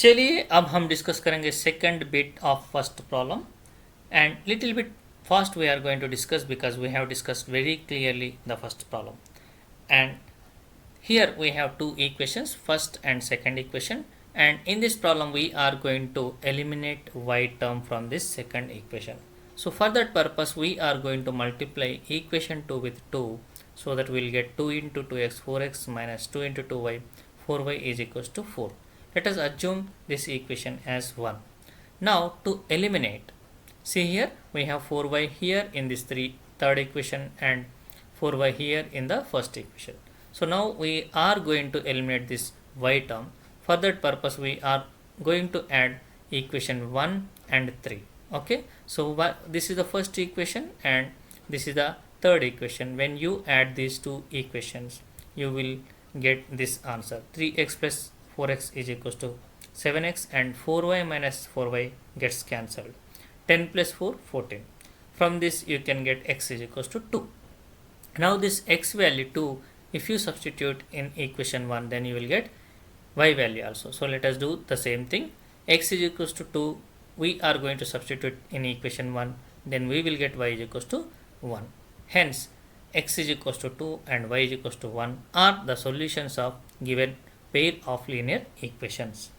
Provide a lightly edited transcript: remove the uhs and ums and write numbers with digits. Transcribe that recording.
चलिए अब हम डिस्कस करेंगे second bit of first problem and little bit fast we are going to discuss because we have discussed very clearly the first problem. And here we have two equations, first and second equation, and in this problem we are going to eliminate y term from this second equation. So for that purpose we are going to multiply equation 2 with 2, so that we will get 2 into 2x 4x minus 2 into 2y 4y is equals to 4. Let us assume this equation as 1. Now to eliminate, see here we have 4y here in this third equation and 4y here in the first equation. So now we are going to eliminate this y term. For that purpose we are going to add equation 1 and 3. Okay, so this is the first equation and this is the third equation. When you add these two equations you will get this answer. 3x plus 4x is equals to 7x and 4y minus 4y gets cancelled. 10 plus 4 14. From this you can get x is equals to 2. Now this x value 2, if you substitute in equation 1 then you will get y value also. So let us do the same thing. X is equals to 2, we are going to substitute in equation 1, then we will get y is equals to 1. Hence x is equals to 2 and y is equals to 1 are the solutions of given pair of linear equations.